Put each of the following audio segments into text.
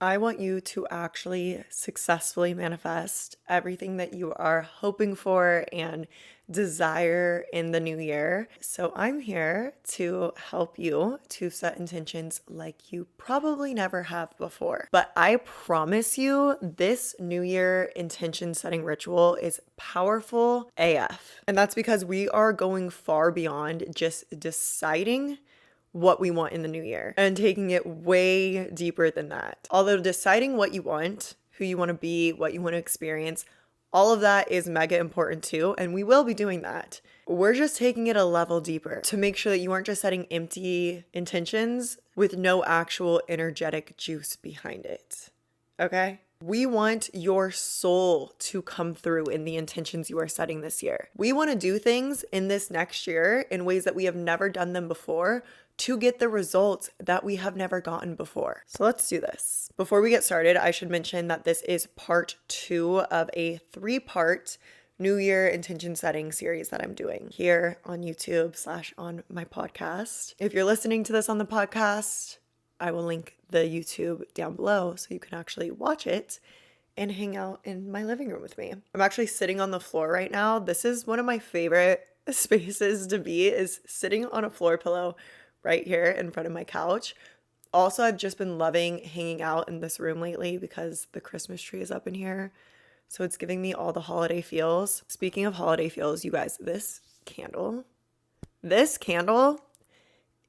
I want you to actually successfully manifest everything that you are hoping for and desire in the new year. So, I'm here to help you to set intentions like you probably never have before. But I promise you, this new year intention setting ritual is powerful AF. And that's because we are going far beyond just deciding what we want in the new year and taking it way deeper than that. Although deciding what you want, who you want to be, what you want to experience, all of that is mega important too, and we will be doing that. We're just taking it a level deeper to make sure that you aren't just setting empty intentions with no actual energetic juice behind it. Okay? We want your soul to come through in the intentions you are setting this year. We want to do things in this next year in ways that we have never done them before to get the results that we have never gotten before. So let's do this. Before we get started, I should mention that this is part 2 of a 3-part New Year intention setting series that I'm doing here on YouTube / on my podcast. If you're listening to this on the podcast, I will link the YouTube down below so you can actually watch it and hang out in my living room with me. I'm actually sitting on the floor right now. This is one of my favorite spaces to be, is sitting on a floor pillow right here in front of my couch. Also, I've just been loving hanging out in this room lately because the Christmas tree is up in here. So it's giving me all the holiday feels. Speaking of holiday feels, you guys, this candle,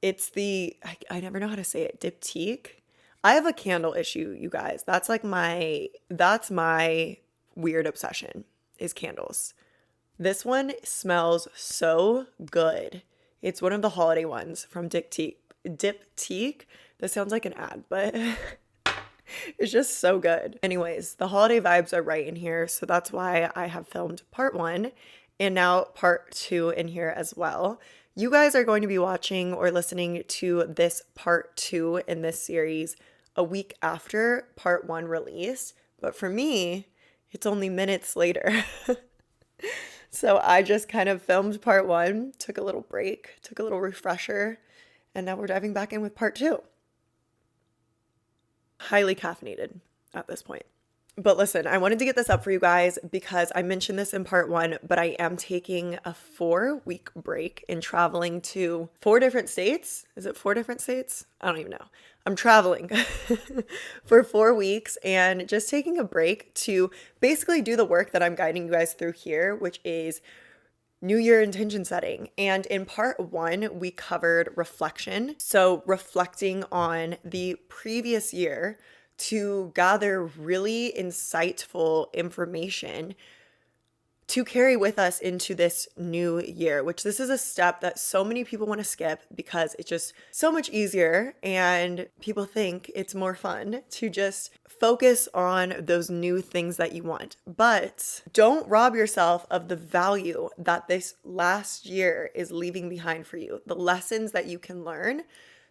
it's the, I never know how to say it, diptyque. I have a candle issue, you guys. That's my weird obsession, is candles. This one smells so good. It's one of the holiday ones from Diptyque. That sounds like an ad, but it's just so good. Anyways, the holiday vibes are right in here, so that's why I have filmed part 1 and now part 2 in here as well. You guys are going to be watching or listening to this part 2 in this series a week after part 1 release, but for me, it's only minutes later. So I just kind of filmed part 1, took a little break, took a little refresher, and now we're diving back in with part 2. Highly caffeinated at this point. But listen, I wanted to get this up for you guys because I mentioned this in part 1, but I am taking a 4-week break and traveling to 4 different states. Is it 4 different states? I don't even know. I'm traveling for 4 weeks and just taking a break to basically do the work that I'm guiding you guys through here, which is New Year intention setting. And in part 1, we covered reflection. So reflecting on the previous year to gather really insightful information to carry with us into this new year, which this is a step that so many people want to skip because it's just so much easier and people think it's more fun to just focus on those new things that you want. But don't rob yourself of the value that this last year is leaving behind for you, the lessons that you can learn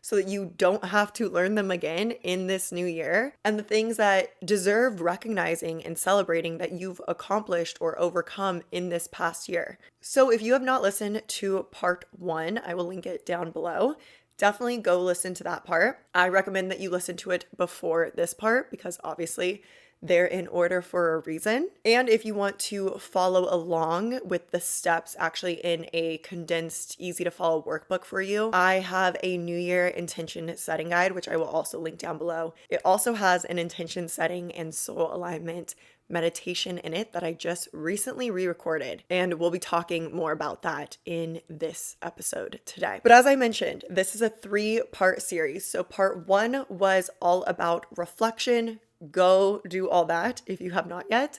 so that you don't have to learn them again in this new year, and the things that deserve recognizing and celebrating that you've accomplished or overcome in this past year. So if you have not listened to part 1, I will link it down below. Definitely go listen to that part. I recommend that you listen to it before this part because obviously they're in order for a reason. And if you want to follow along with the steps actually in a condensed, easy to follow workbook for you, I have a New Year intention setting guide, which I will also link down below. It also has an intention setting and soul alignment meditation in it that I just recently re-recorded, and we'll be talking more about that in this episode today. But as I mentioned, this is a 3-part series. So part 1 was all about reflection. Go do all that if you have not yet.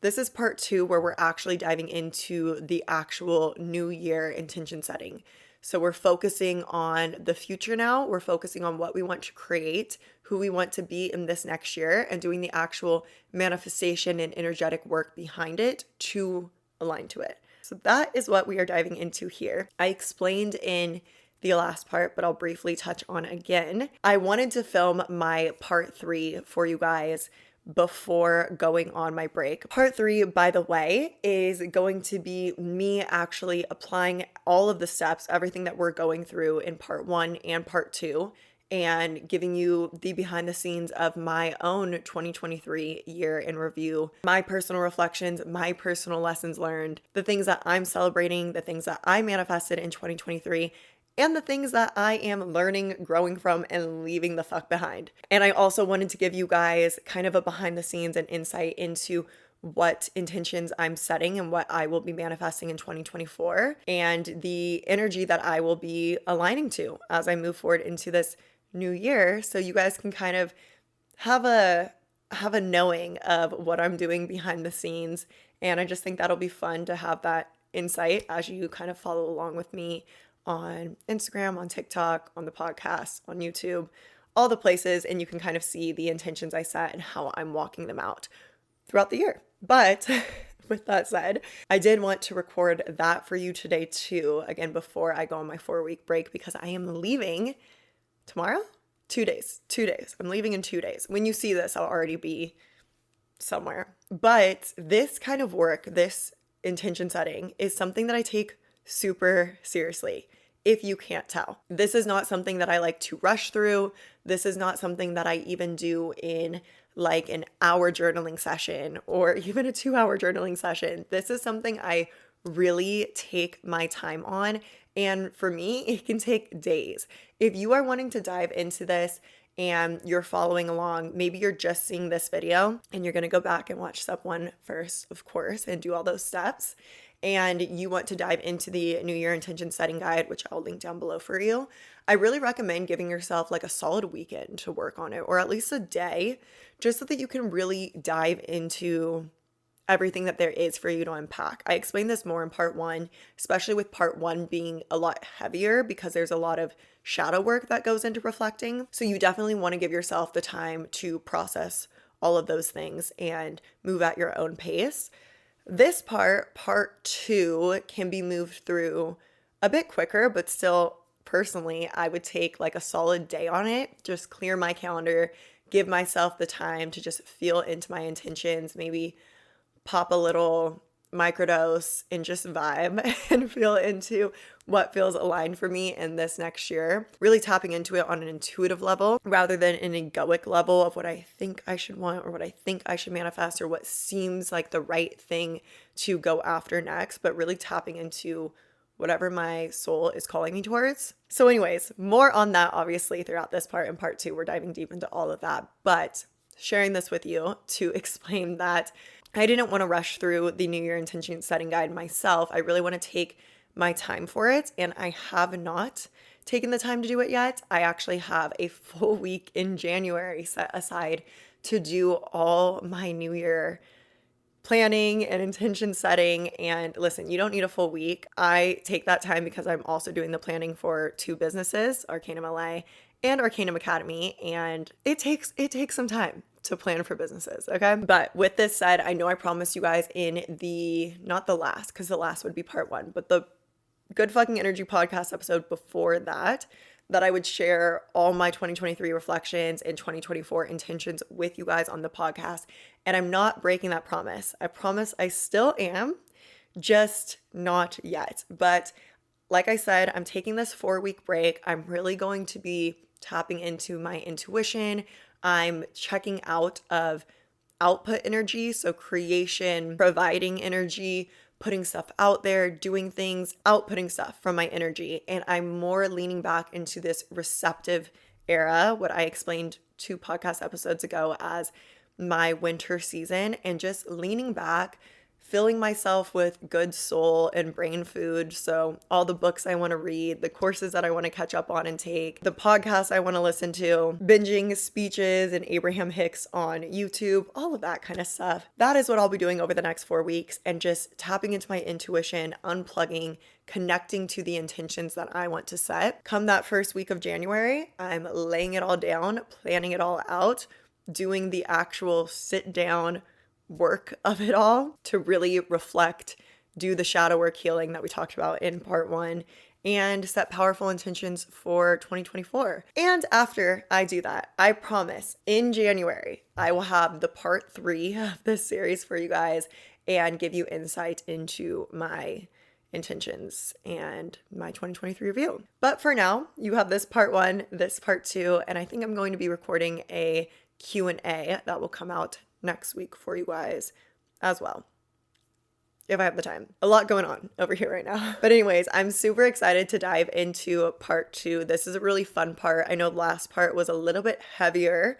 This is part 2 where we're actually diving into the actual new year intention setting. So we're focusing on the future now. We're focusing on what we want to create, who we want to be in this next year, and doing the actual manifestation and energetic work behind it to align to it. So that is what we are diving into here. I explained in the last part, but I'll briefly touch on again. I wanted to film my part 3 for you guys before going on my break. Part 3, by the way, is going to be me actually applying all of the steps, everything that we're going through in part 1 and part 2 and giving you the behind the scenes of my own 2023 year in review, my personal reflections, my personal lessons learned, the things that I'm celebrating, the things that I manifested in 2023, and the things that I am learning, growing from, and leaving the fuck behind. And I also wanted to give you guys kind of a behind the scenes and insight into what intentions I'm setting and what I will be manifesting in 2024 and the energy that I will be aligning to as I move forward into this new year, so you guys can kind of have a knowing of what I'm doing behind the scenes. And I just think that'll be fun to have that insight as you kind of follow along with me on Instagram, on TikTok, on the podcast, on YouTube, all the places, and you can kind of see the intentions I set and how I'm walking them out throughout the year. But with that said, I did want to record that for you today too, again, before I go on my 4-week break, because I am leaving tomorrow? 2 days. 2 days. I'm leaving in 2 days. When you see this, I'll already be somewhere. But this kind of work, this intention setting, is something that I take super seriously, if you can't tell. This is not something that I like to rush through. This is not something that I even do in like an hour journaling session or even a 2-hour journaling session. This is something I really take my time on. And for me, it can take days. If you are wanting to dive into this and you're following along, maybe you're just seeing this video and you're going to go back and watch step 1 first, of course, and do all those steps. And you want to dive into the New Year intention setting guide, which I'll link down below for you, I really recommend giving yourself like a solid weekend to work on it, or at least a day, just so that you can really dive into everything that there is for you to unpack. I explained this more in part 1, especially with part 1 being a lot heavier because there's a lot of shadow work that goes into reflecting. So you definitely want to give yourself the time to process all of those things and move at your own pace. This part 2, can be moved through a bit quicker, but still, personally, I would take like a solid day on it, just clear my calendar, give myself the time to just feel into my intentions, maybe pop a little microdose and just vibe and feel into what feels aligned for me in this next year. Really tapping into it on an intuitive level rather than an egoic level of what I think I should want or what I think I should manifest or what seems like the right thing to go after next, but really tapping into whatever my soul is calling me towards. So anyways, more on that obviously throughout this part. In part 2, we're diving deep into all of that, but sharing this with you to explain that I didn't want to rush through the New Year intention setting guide myself. I really want to take my time for it, and I have not taken the time to do it yet. I actually have a full week in January set aside to do all my New Year planning and intention setting. And listen, you don't need a full week. I take that time because I'm also doing the planning for 2 businesses, Arcanum LA and Arcanum Academy, and it takes some time to plan for businesses, okay? But with this said, I know I promised you guys in not the last, because the last would be part 1, but the Good Fucking Energy podcast episode before that I would share all my 2023 reflections and 2024 intentions with you guys on the podcast. And I'm not breaking that promise. I promise I still am, just not yet. But like I said, I'm taking this 4-week break. I'm really going to be tapping into my intuition. I'm checking out of output energy, so creation, providing energy, putting stuff out there, doing things, outputting stuff from my energy. And I'm more leaning back into this receptive era, what I explained 2 podcast episodes ago as my winter season, and just leaning back, filling myself with good soul and brain food. So all the books I want to read, the courses that I want to catch up on and take, the podcasts I want to listen to, binging speeches and Abraham Hicks on YouTube, all of that kind of stuff. That is what I'll be doing over the next 4 weeks, and just tapping into my intuition, unplugging, connecting to the intentions that I want to set. Come that first week of January, I'm laying it all down, planning it all out, doing the actual sit down work of it all to really reflect, do the shadow work healing that we talked about in part 1, and set powerful intentions for 2024. And after I do that, I promise in January, I will have the part 3 of this series for you guys and give you insight into my intentions and my 2023 review. But for now, you have this part 1, this part 2, and I think I'm going to be recording a Q&A that will come out next week for you guys as well, if I have the time. A lot going on over here right now. But anyways, I'm super excited to dive into part 2. This is a really fun part. I know the last part was a little bit heavier,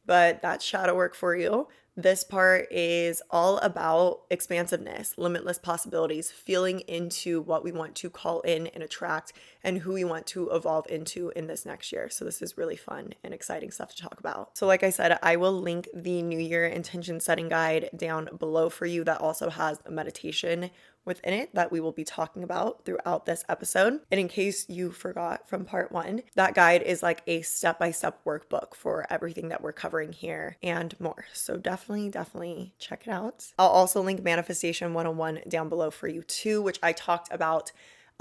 but that's shadow work for you. This part is all about expansiveness, limitless possibilities, feeling into what we want to call in and attract and who we want to evolve into in this next year. So this is really fun and exciting stuff to talk about. So like I said, I will link the New Year intention setting guide down below for you that also has a meditation within it that we will be talking about throughout this episode. And in case you forgot from part 1, that guide is like a step-by-step workbook for everything that we're covering here and more. So definitely check it out. I'll also link Manifestation 101 down below for you too, which I talked about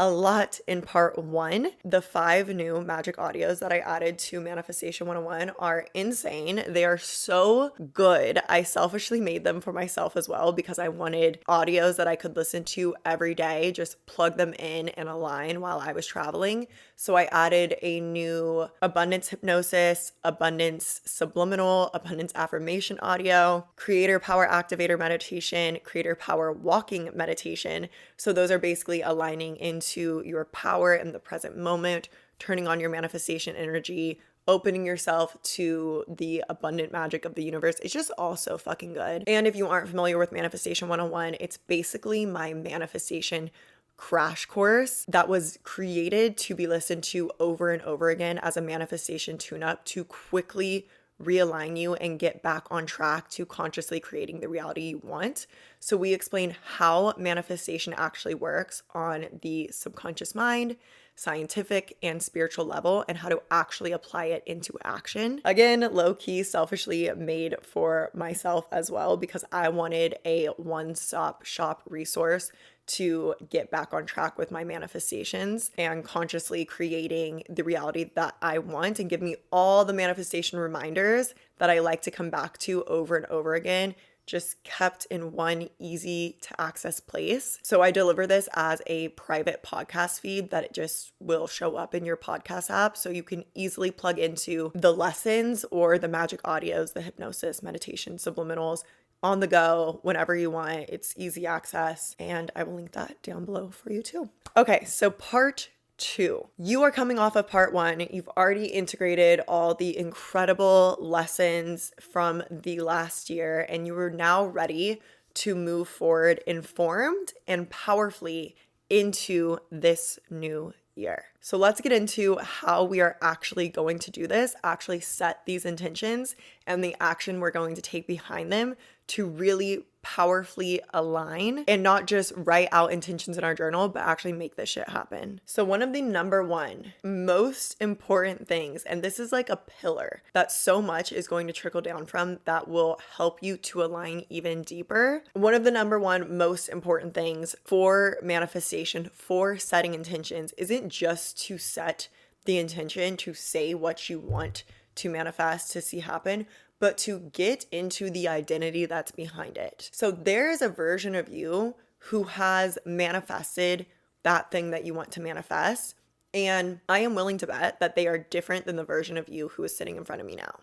a lot in part 1. The 5 new magic audios that I added to Manifestation 101 are insane. They are so good. I selfishly made them for myself as well because I wanted audios that I could listen to every day, just plug them in and align while I was traveling. So I added a new abundance hypnosis, abundance subliminal, abundance affirmation audio, creator power activator meditation, creator power walking meditation. So those are basically aligning into your power in the present moment, turning on your manifestation energy, opening yourself to the abundant magic of the universe. It's just all so fucking good. And if you aren't familiar with Manifestation 101, it's basically my manifestation crash course that was created to be listened to over and over again as a manifestation tune-up to quickly realign you and get back on track to consciously creating the reality you want. So we explain how manifestation actually works on the subconscious mind, scientific and spiritual level, and how to actually apply it into action. Again, low-key, selfishly made for myself as well because I wanted a one-stop shop resource to get back on track with my manifestations and consciously creating the reality that I want and give me all the manifestation reminders that I like to come back to over and over again, just kept in one easy to access place. So I deliver this as a private podcast feed that it just will show up in your podcast app. So you can easily plug into the lessons or the magic audios, the hypnosis, meditation, subliminals, on the go whenever you want. It's easy access, and I will link that down below for you too. Okay, so part 2. You are coming off of part 1. You've already integrated all the incredible lessons from the last year, and you are now ready to move forward informed and powerfully into this new year. So let's get into how we are actually going to do this, actually set these intentions and the action we're going to take behind them to really powerfully align and not just write out intentions in our journal, but actually make this shit happen. So one of the number one most important things, and this is like a pillar that so much is going to trickle down from that will help you to align even deeper. One of the number one most important things for manifestation, for setting intentions, isn't just to set the intention to say what you want to manifest, to see happen, but to get into the identity that's behind it. So there is a version of you who has manifested that thing that you want to manifest. And I am willing to bet that they are different than the version of you who is sitting in front of me now.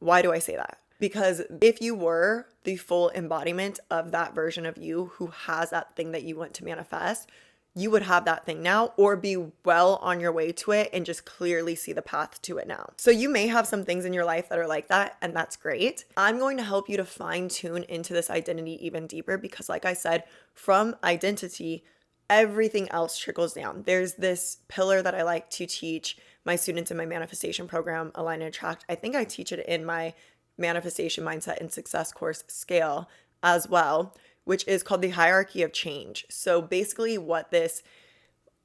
Why do I say that? Because if you were the full embodiment of that version of you who has that thing that you want to manifest, you would have that thing now or be well on your way to it and just clearly see the path to it now. So you may have some things in your life that are like that, and that's great. I'm going to help you to fine tune into this identity even deeper because, like I said, from identity, everything else trickles down. There's this pillar that I like to teach my students in my manifestation program, Align and Attract. I think I teach it in my manifestation mindset and success course, Scale, as well, which is called the hierarchy of change. So basically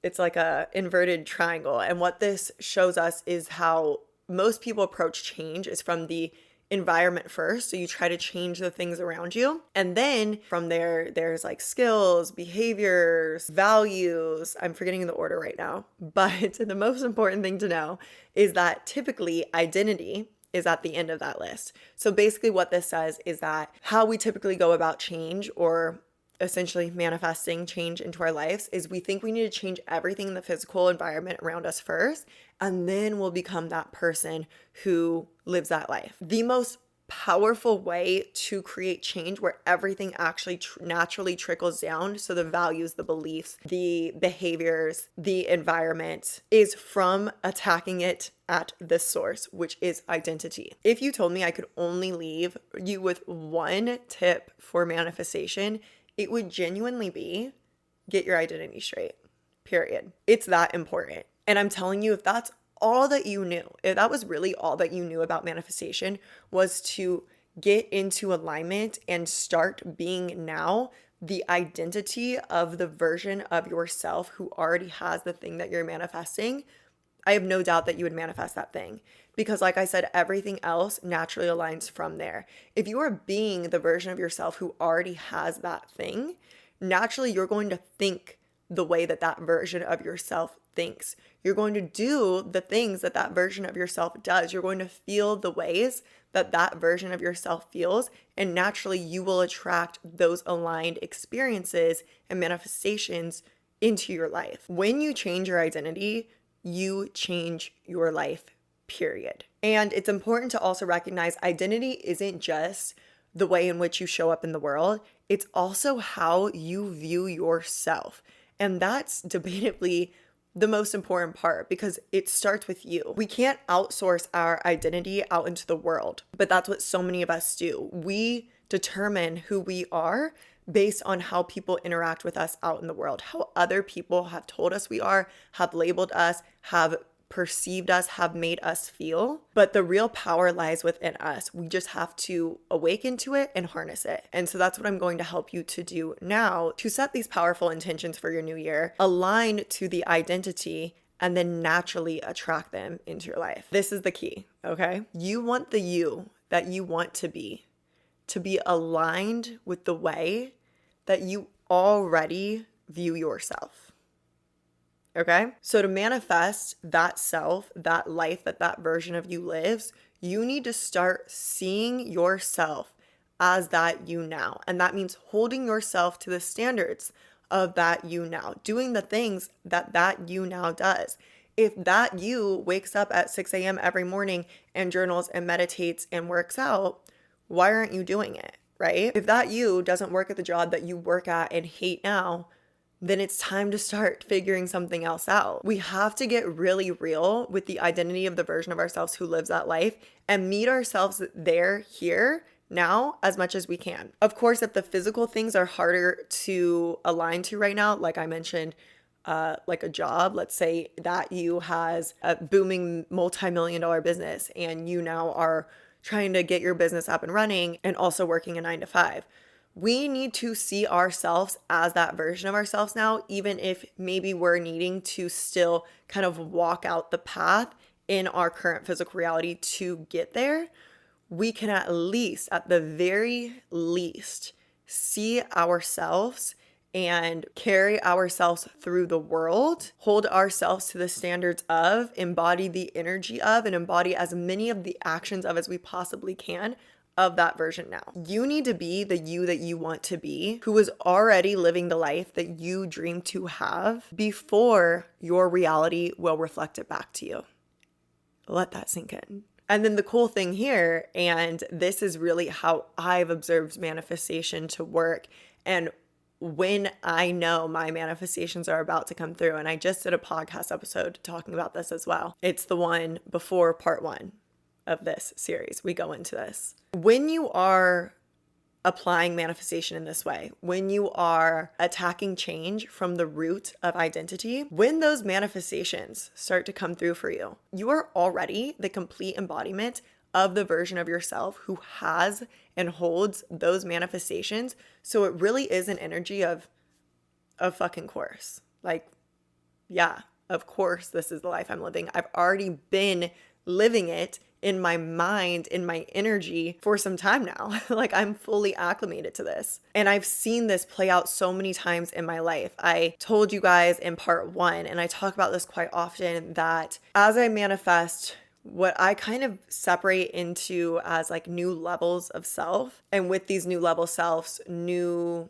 it's like a inverted triangle. And what this shows us is how most people approach change is from the environment first. So you try to change the things around you. And then from there, there's like skills, behaviors, values. I'm forgetting the order right now. But the most important thing to know is that typically identity is at the end of that list. So basically what this says is that how we typically go about change or essentially manifesting change into our lives is we think we need to change everything in the physical environment around us first, and then we'll become that person who lives that life. The most powerful way to create change where everything actually naturally trickles down, so the values, the beliefs, the behaviors, the environment, is from attacking it at the source, which is identity. If you told me I could only leave you with one tip for manifestation, it would genuinely be get your identity straight, period. It's that important. And I'm telling you, if that's all that you knew, if that was really all that you knew about manifestation, was to get into alignment and start being now the identity of the version of yourself who already has the thing that you're manifesting, I have no doubt that you would manifest that thing. Because like I said, everything else naturally aligns from there. If you are being the version of yourself who already has that thing, naturally you're going to think the way that that version of yourself thinks. You're going to do the things that that version of yourself does. You're going to feel the ways that that version of yourself feels, and naturally you will attract those aligned experiences and manifestations into your life. When you change your identity, you change your life, period. And it's important to also recognize identity isn't just the way in which you show up in the world, it's also how you view yourself. And that's debatably the most important part because it starts with you. We can't outsource our identity out into the world, but that's what so many of us do. We determine who we are based on how people interact with us out in the world, how other people have told us we are, have labeled us, have perceived us, have made us feel. But the real power lies within us. We just have to awaken to it and harness it. And so that's what I'm going to help you to do now to set these powerful intentions for your new year, align to the identity, and then naturally attract them into your life. This is the key, okay? You want the you that you want to be aligned with the way that you already view yourself. Okay? So to manifest that self, that life that that version of you lives, you need to start seeing yourself as that you now. And that means holding yourself to the standards of that you now, doing the things that that you now does. If that you wakes up at 6 a.m. every morning and journals and meditates and works out, why aren't you doing it, right? If that you doesn't work at the job that you work at and hate now, then it's time to start figuring something else out. We have to get really real with the identity of the version of ourselves who lives that life and meet ourselves there, here, now, as much as we can. Of course, if the physical things are harder to align to right now, like I mentioned, like a job, let's say that you has a booming multi-million-dollar business and you now are trying to get your business up and running and also working a 9 to 5. We need to see ourselves as that version of ourselves now, even if maybe we're needing to still kind of walk out the path in our current physical reality to get there. We can at the very least, see ourselves and carry ourselves through the world, hold ourselves to the standards of, embody the energy of, and embody as many of the actions of as we possibly can of that version now. You need to be the you that you want to be, who is already living the life that you dream to have before your reality will reflect it back to you. Let that sink in. And then the cool thing here, and this is really how I've observed manifestation to work, and when I know my manifestations are about to come through, and I just did a podcast episode talking about this as well. It's the one before part 1 of this series. We go into this. When you are applying manifestation in this way, when you are attacking change from the root of identity, when those manifestations start to come through for you, you are already the complete embodiment of the version of yourself who has and holds those manifestations. So it really is an energy of fucking course. Like, yeah, of course, this is the life I'm living. I've already been living it in my mind, in my energy for some time now. Like, I'm fully acclimated to this. And I've seen this play out so many times in my life. I told you guys in part 1, and I talk about this quite often, that as I manifest what I kind of separate into as like new levels of self, and with these new level selves, new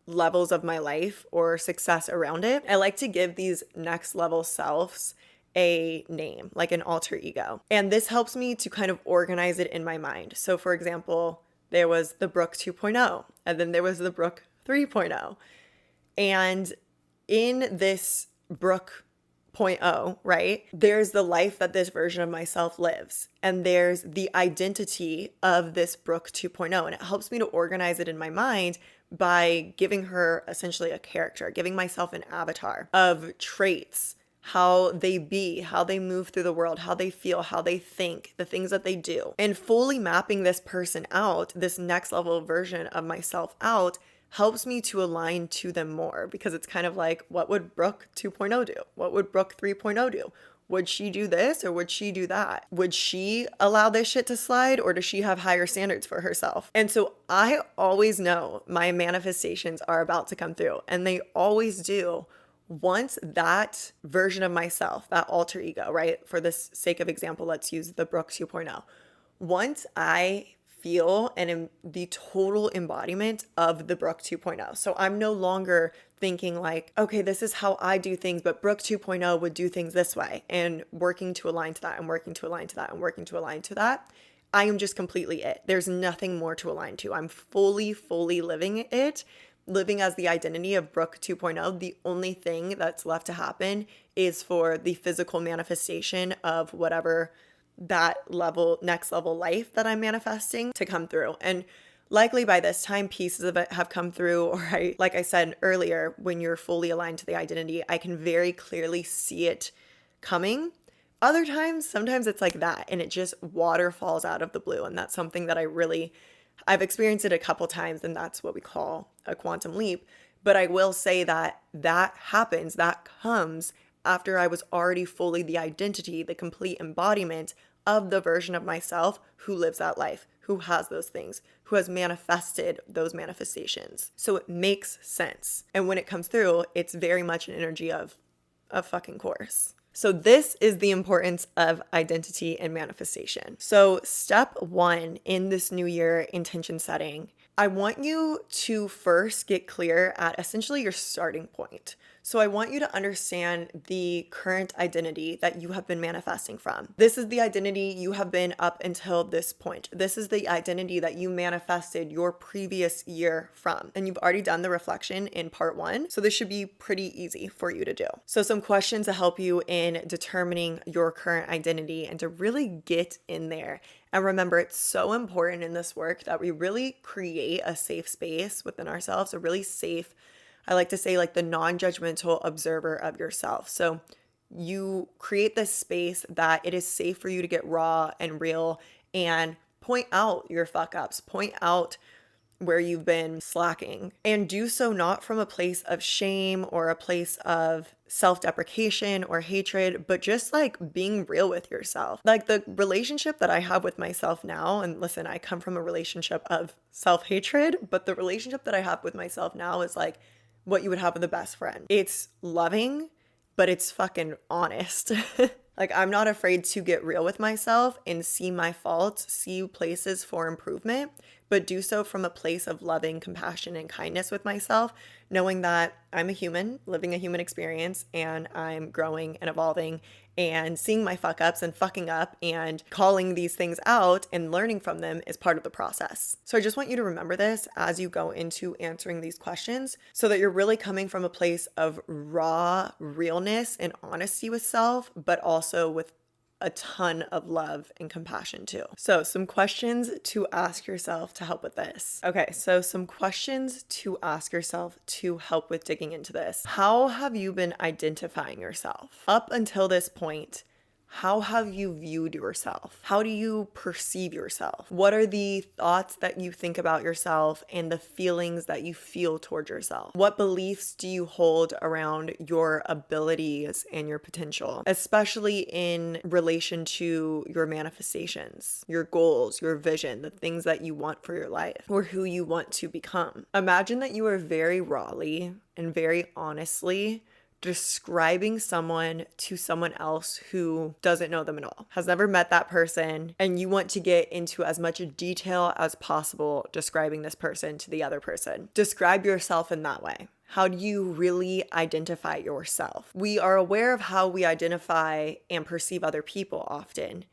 levels of my life or success around it, I like to give these next level selves a name, like an alter ego. And this helps me to kind of organize it in my mind. So for example, there was the Brooke 2.0, and then there was the Brooke 3.0. And in this Brooke 0.0, right, there's the life that this version of myself lives. And there's the identity of this Brooke 2.0. And it helps me to organize it in my mind by giving her essentially a character, giving myself an avatar of traits, how they be, how they move through the world, how they feel, how they think, the things that they do. And fully mapping this person out, this next level version of myself out, helps me to align to them more, because it's kind of like, what would Brooke 2.0 do? What would Brooke 3.0 do? Would she do this or would she do that? Would she allow this shit to slide, or does she have higher standards for herself? And so I always know my manifestations are about to come through, and they always do once that version of myself, that alter ego, right? For this sake of example, let's use the Brooke 2.0. Once I feel and am the total embodiment of the Brooke 2.0. So I'm no longer thinking like, okay, this is how I do things, but Brooke 2.0 would do things this way, and working to align to that, and working to align to that, and working to align to that. I am just completely it. There's nothing more to align to. I'm fully living it, living as the identity of Brooke 2.0. The only thing that's left to happen is for the physical manifestation of whatever that level, next level life that I'm manifesting to come through. And likely by this time, pieces of it have come through, or like I said earlier, when you're fully aligned to the identity, I can very clearly see it coming. Other times, sometimes it's like that, and it just waterfalls out of the blue. And that's something that I've experienced it a couple times, and that's what we call a quantum leap. But I will say that happens, that comes after I was already fully the identity, the complete embodiment of the version of myself who lives that life, who has those things, who has manifested those manifestations. So it makes sense. And when it comes through, it's very much an energy of fucking course. So this is the importance of identity and manifestation. So step 1 in this new year intention setting, I want you to first get clear at essentially your starting point. So I want you to understand the current identity that you have been manifesting from. This is the identity you have been up until this point. This is the identity that you manifested your previous year from. And you've already done the reflection in part 1. So this should be pretty easy for you to do. So some questions to help you in determining your current identity and to really get in there. And remember, it's so important in this work that we really create a safe space within ourselves, a really safe, I like to say, like the non-judgmental observer of yourself. So you create this space that it is safe for you to get raw and real and point out your fuck ups, point out where you've been slacking, and do so not from a place of shame or a place of self-deprecation or hatred, but just like being real with yourself. Like the relationship that I have with myself now, and listen, I come from a relationship of self-hatred, but the relationship that I have with myself now is like what you would have with a best friend. It's loving, but it's fucking honest. Like I'm not afraid to get real with myself and see my faults, see places for improvement, but do so from a place of loving compassion and kindness with myself, knowing that I'm a human living a human experience and I'm growing and evolving and seeing my fuck ups and fucking up and calling these things out and learning from them is part of the process. So I just want you to remember this as you go into answering these questions so that you're really coming from a place of raw realness and honesty with self, but also with a ton of love and compassion too. So some questions to ask yourself to help with this. Okay, so some questions to ask yourself to help with digging into this. How have you been identifying yourself? Up until this point, how have you viewed yourself? How do you perceive yourself? What are the thoughts that you think about yourself and the feelings that you feel towards yourself? What beliefs do you hold around your abilities and your potential, especially in relation to your manifestations, your goals, your vision, the things that you want for your life or who you want to become? Imagine that you are very rawly and very honestly describing someone to someone else who doesn't know them at all, has never met that person, and you want to get into as much detail as possible describing this person to the other person. Describe yourself in that way. How do you really identify yourself? We are aware of how we identify and perceive other people often,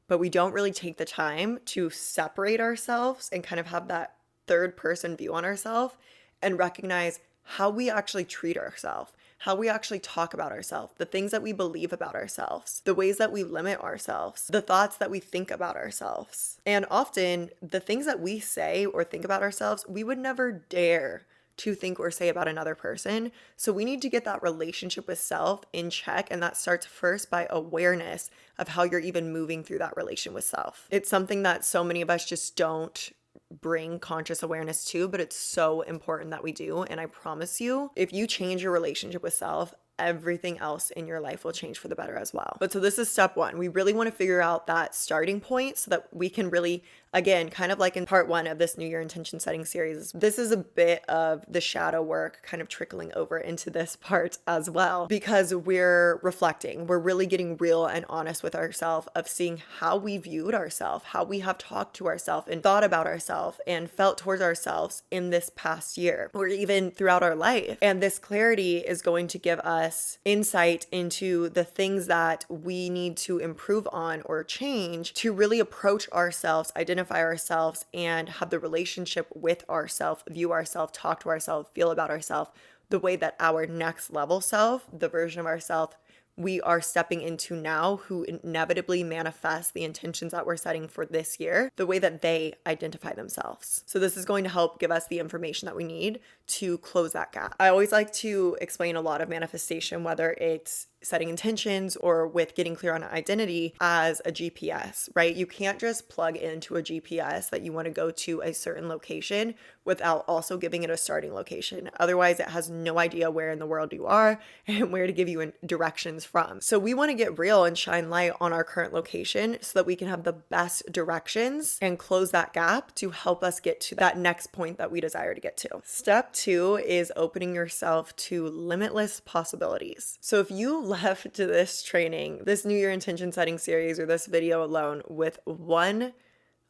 but we don't really take the time to separate ourselves and kind of have that third person view on ourselves and recognize how we actually treat ourselves, how we actually talk about ourselves, the things that we believe about ourselves, the ways that we limit ourselves, the thoughts that we think about ourselves. And often the things that we say or think about ourselves, we would never dare to think or say about another person. So we need to get that relationship with self in check. And that starts first by awareness of how you're even moving through that relation with self. It's something that so many of us just don't bring conscious awareness to, but it's so important that we do. And I promise you, if you change your relationship with self, everything else in your life will change for the better as well. But so this is step one. We really want to figure out that starting point so that we can really, again, kind of like in part one of this New Year intention setting series, this is a bit of the shadow work kind of trickling over into this part as well, because we're reflecting, we're really getting real and honest with ourselves of seeing how we viewed ourselves, how we have talked to ourselves and thought about ourselves and felt towards ourselves in this past year or even throughout our life. And this clarity is going to give us insight into the things that we need to improve on or change to really approach ourselves, identify ourselves, and have the relationship with ourselves, view ourselves, talk to ourselves, feel about ourselves the way that our next level self, the version of ourselves we are stepping into now, who inevitably manifest the intentions that we're setting for this year, the way that they identify themselves. So this is going to help give us the information that we need to close that gap. I always like to explain a lot of manifestation, whether it's setting intentions or with getting clear on identity, as a GPS, right? You can't just plug into a GPS that you want to go to a certain location without also giving it a starting location. Otherwise, it has no idea where in the world you are and where to give you directions from. So we want to get real and shine light on our current location so that we can have the best directions and close that gap to help us get to that next point that we desire to get to. Step two is opening yourself to limitless possibilities. So if you left to this training, this New Year intention setting series, or this video alone with one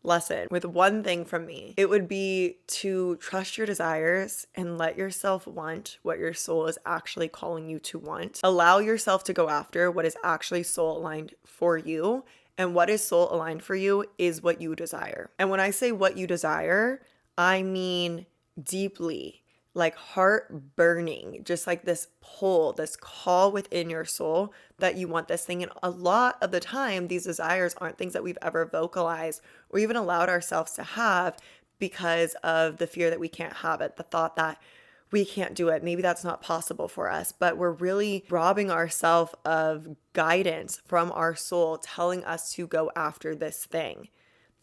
lesson, with one thing from me, it would be to trust your desires and let yourself want what your soul is actually calling you to want. Allow yourself to go after what is actually soul aligned for you. And what is soul aligned for you is what you desire. And when I say what you desire, I mean deeply, like heart burning, just like this pull, this call within your soul that you want this thing. And a lot of the time, these desires aren't things that we've ever vocalized or even allowed ourselves to have because of the fear that we can't have it, the thought that we can't do it. Maybe that's not possible for us, but we're really robbing ourselves of guidance from our soul telling us to go after this thing.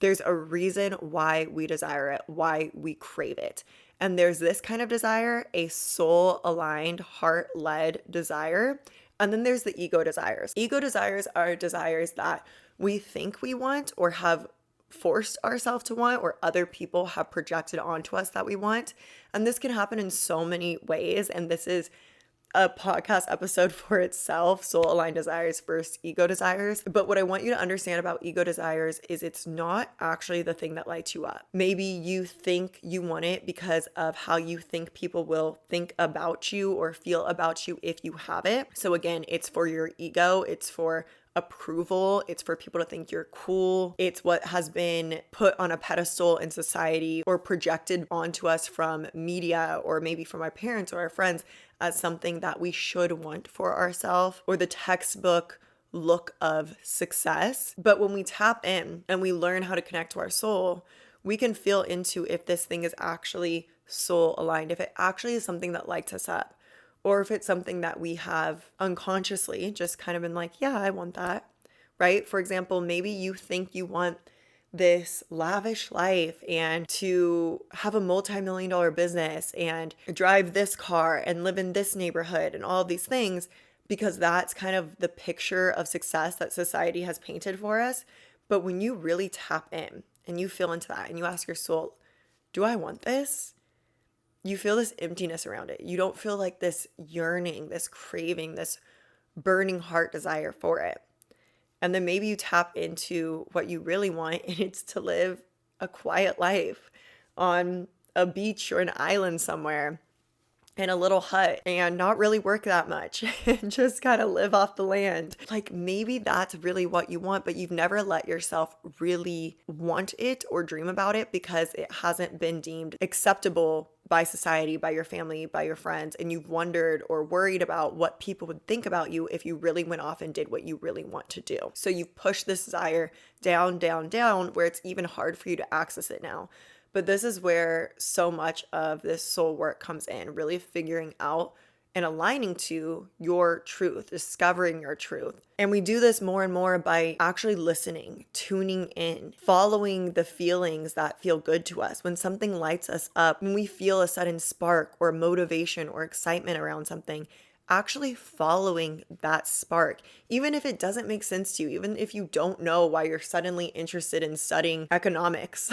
There's a reason why we desire it, why we crave it. And there's this kind of desire, a soul-aligned, heart-led desire. And then there's the ego desires. Ego desires are desires that we think we want or have forced ourselves to want, or other people have projected onto us that we want. And this can happen in so many ways. And this is a podcast episode for itself, soul-aligned desires versus ego desires. But what I want you to understand about ego desires is it's not actually the thing that lights you up. Maybe you think you want it because of how you think people will think about you or feel about you if you have it. So again, it's for your ego, it's for approval, it's for people to think you're cool. It's what has been put on a pedestal in society or projected onto us from media or maybe from our parents or our friends as something that we should want for ourselves, or the textbook look of success. But when we tap in and we learn how to connect to our soul, we can feel into if this thing is actually soul aligned, if it actually is something that lights us up, or if it's something that we have unconsciously just kind of been like, yeah, I want that, right? For example, maybe you think you want this lavish life and to have a multi-million-dollar business and drive this car and live in this neighborhood and all of these things, because that's kind of the picture of success that society has painted for us. But when you really tap in and you feel into that and you ask your soul, do I want this? you feel this emptiness around it. You don't feel like this yearning, this craving, this burning heart desire for it. And then maybe you tap into what you really want, and it's to live a quiet life on a beach or an island somewhere in a little hut and not really work that much and just kind of live off the land. Like maybe that's really what you want, but you've never let yourself really want it or dream about it because it hasn't been deemed acceptable by society, by your family, by your friends, and you've wondered or worried about what people would think about you if you really went off and did what you really want to do. So you've pushed this desire down, down, down, where it's even hard for you to access it now. But this is where so much of this soul work comes in, really figuring out and aligning to your truth, discovering your truth. And we do this more and more by actually listening, tuning in, following the feelings that feel good to us. When something lights us up, when we feel a sudden spark or motivation or excitement around something, actually following that spark, even if it doesn't make sense to you, even if you don't know why you're suddenly interested in studying economics,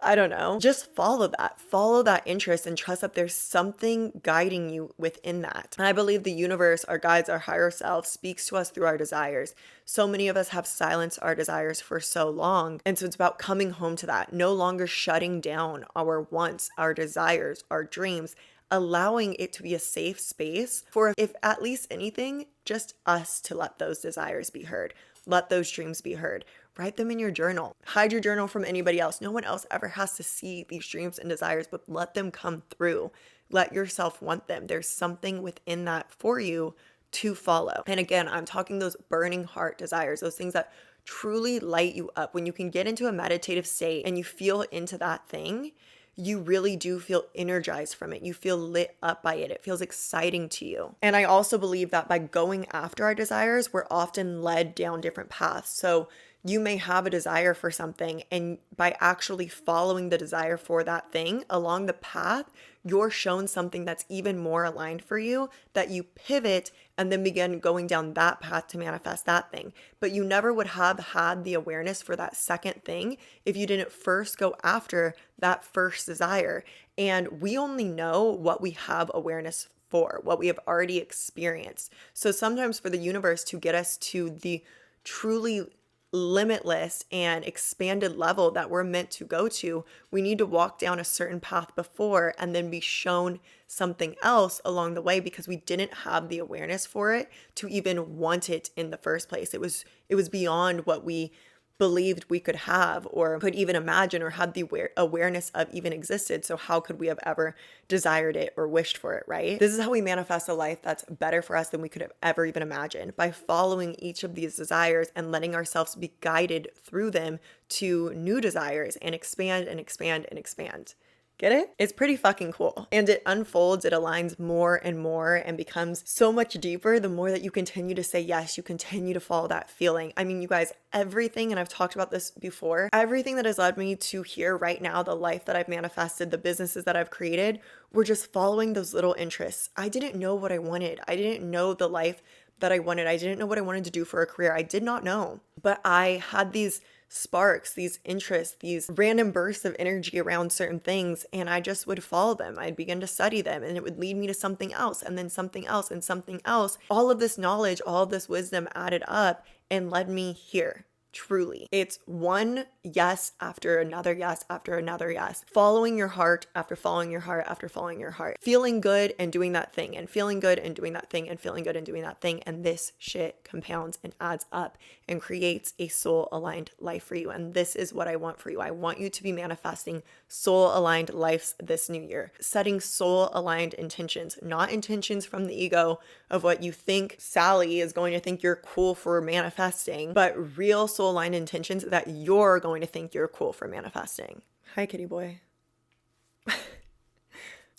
I don't know, just follow that interest and trust that there's something guiding you within that. And I believe the universe, our guides, our higher self speaks to us through our desires. So many of us have silenced our desires for so long. And so it's about coming home to that, no longer shutting down our wants, our desires, our dreams, allowing it to be a safe space for, if at least anything, just us to let those desires be heard. Let those dreams be heard. Write them in your journal. Hide your journal from anybody else. No one else ever has to see these dreams and desires, but let them come through. Let yourself want them. There's something within that for you to follow. And again, I'm talking those burning heart desires, those things that truly light you up. When you can get into a meditative state and you feel into that thing, you really do feel energized from it. You feel lit up by it. It feels exciting to you. And I also believe that by going after our desires, we're often led down different paths. So you may have a desire for something, and by actually following the desire for that thing along the path, you're shown something that's even more aligned for you, that you pivot and then begin going down that path to manifest that thing. But you never would have had the awareness for that second thing if you didn't first go after that first desire. And we only know what we have awareness for, what we have already experienced. So sometimes for the universe to get us to the truly limitless and expanded level that we're meant to go to, we need to walk down a certain path before and then be shown something else along the way because we didn't have the awareness for it to even want it in the first place. It was beyond what we believed we could have or could even imagine or had the awareness of even existed. So how could we have ever desired it or wished for it, right? This is how we manifest a life that's better for us than we could have ever even imagined, by following each of these desires and letting ourselves be guided through them to new desires and expand and expand and expand. Get it? It's pretty fucking cool. And it unfolds, it aligns more and more and becomes so much deeper the more that you continue to say yes, you continue to follow that feeling. I mean, you guys, everything, and I've talked about this before, everything that has led me to here right now, the life that I've manifested, the businesses that I've created, were just following those little interests. I didn't know what I wanted. I didn't know the life that I wanted. I didn't know what I wanted to do for a career. I did not know. But I had these sparks, these interests, these random bursts of energy around certain things, and I just would follow them. I'd begin to study them, and it would lead me to something else, and then something else, and something else. All of this knowledge, all of this wisdom added up and led me here. Truly, it's one yes after another yes after another yes. Following your heart after following your heart after following your heart. Feeling good and doing that thing, and feeling good and doing that thing, and feeling good and doing that thing. And this shit compounds and adds up and creates a soul-aligned life for you. And this is what I want for you. I want you to be manifesting soul-aligned lives this new year. Setting soul-aligned intentions, not intentions from the ego of what you think Sally is going to think you're cool for manifesting, but real soul-aligned intentions that you're going to think you're cool for manifesting. Hi, kitty boy.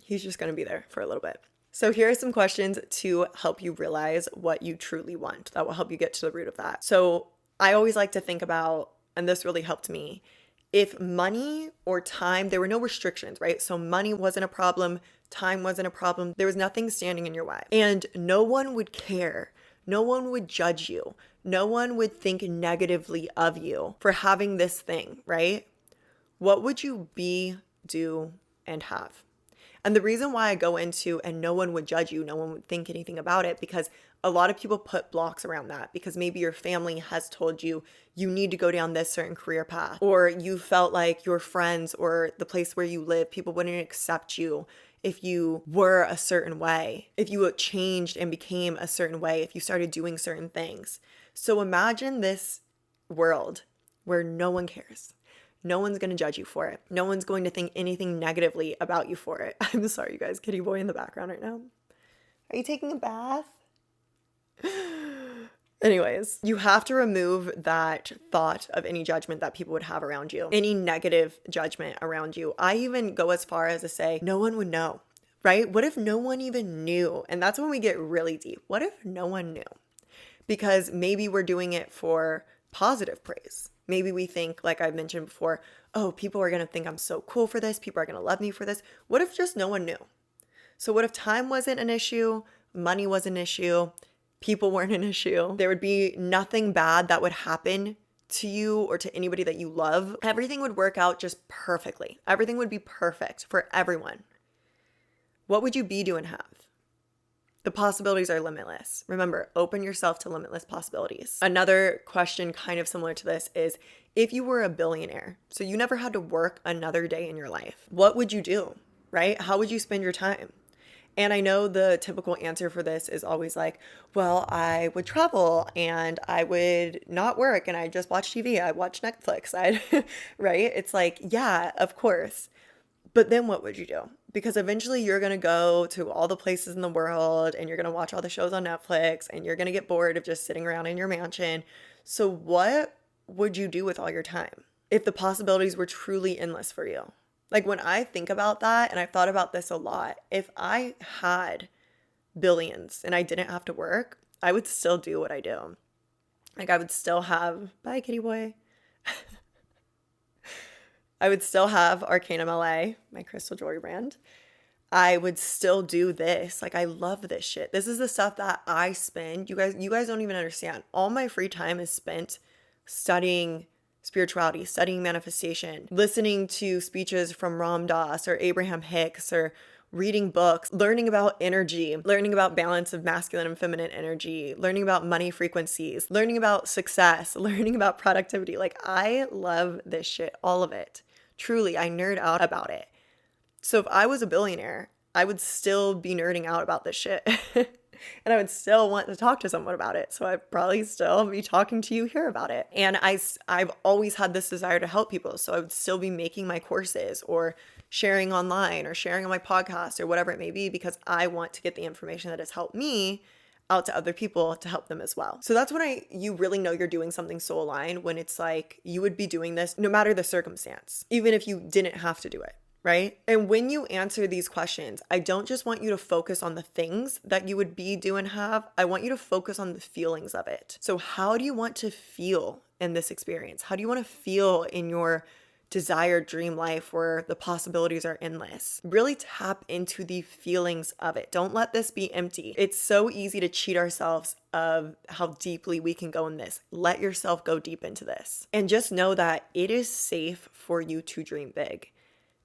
He's just going to be there for a little bit. So here are some questions to help you realize what you truly want. That will help you get to the root of that. So I always like to think about, and this really helped me, if money or time, there were no restrictions, right? So money wasn't a problem, time wasn't a problem, there was nothing standing in your way. And no one would care. No one would judge you. No one would think negatively of you for having this thing, right? What would you be, do, and have? And the reason why I go into and no one would judge you, no one would think anything about it, because a lot of people put blocks around that because maybe your family has told you you need to go down this certain career path, or you felt like your friends or the place where you live, people wouldn't accept you if you were a certain way, if you changed and became a certain way, if you started doing certain things. So imagine this world where no one cares. No one's going to judge you for it. No one's going to think anything negatively about you for it. I'm sorry, you guys. Kitty boy in the background right now. Are you taking a bath? Anyways, you have to remove that thought of any judgment that people would have around you, any negative judgment around you. I even go as far as to say, no one would know, right? What if no one even knew? And that's when we get really deep. What if no one knew? Because maybe we're doing it for positive praise. Maybe we think, like I've mentioned before, oh, people are going to think I'm so cool for this. People are going to love me for this. What if just no one knew? So what if time wasn't an issue? Money was an issue? People weren't an issue? There would be nothing bad that would happen to you or to anybody that you love. Everything would work out just perfectly. Everything would be perfect for everyone. What would you be, do, and have? The possibilities are limitless. Remember, open yourself to limitless possibilities. Another question kind of similar to this is, if you were a billionaire, so you never had to work another day in your life, what would you do, right? How would you spend your time? And I know the typical answer for this is always like, well, I would travel and I would not work and I just watch TV. I watch Netflix. Right? It's like, yeah, of course. But then what would you do? Because eventually you're going to go to all the places in the world and you're going to watch all the shows on Netflix and you're going to get bored of just sitting around in your mansion. So what would you do with all your time if the possibilities were truly endless for you? Like when I think about that, and I've thought about this a lot, if I had billions and I didn't have to work, I would still do what I do. Like I would still have, bye kitty boy. I would still have Arcane MLA, my crystal jewelry brand. I would still do this. Like I love this shit. This is the stuff that I spend. You guys don't even understand. All my free time is spent studying spirituality, studying manifestation, listening to speeches from Ram Dass or Abraham Hicks, or reading books, learning about energy, learning about balance of masculine and feminine energy, learning about money frequencies, learning about success, learning about productivity. Like I love this shit, all of it. Truly, I nerd out about it. So if I was a billionaire, I would still be nerding out about this shit. And I would still want to talk to someone about it. So I'd probably still be talking to you here about it. And I've always had this desire to help people. So I would still be making my courses or sharing online or sharing on my podcast or whatever it may be, because I want to get the information that has helped me out to other people to help them as well. So that's when you really know you're doing something so aligned, when it's like you would be doing this no matter the circumstance, even if you didn't have to do it. Right? And when you answer these questions, I don't just want you to focus on the things that you would be, do, and have. I want you to focus on the feelings of it. So how do you want to feel in this experience? How do you want to feel in your desired dream life where the possibilities are endless? Really tap into the feelings of it. Don't let this be empty. It's so easy to cheat ourselves of how deeply we can go in this. Let yourself go deep into this. And just know that it is safe for you to dream big.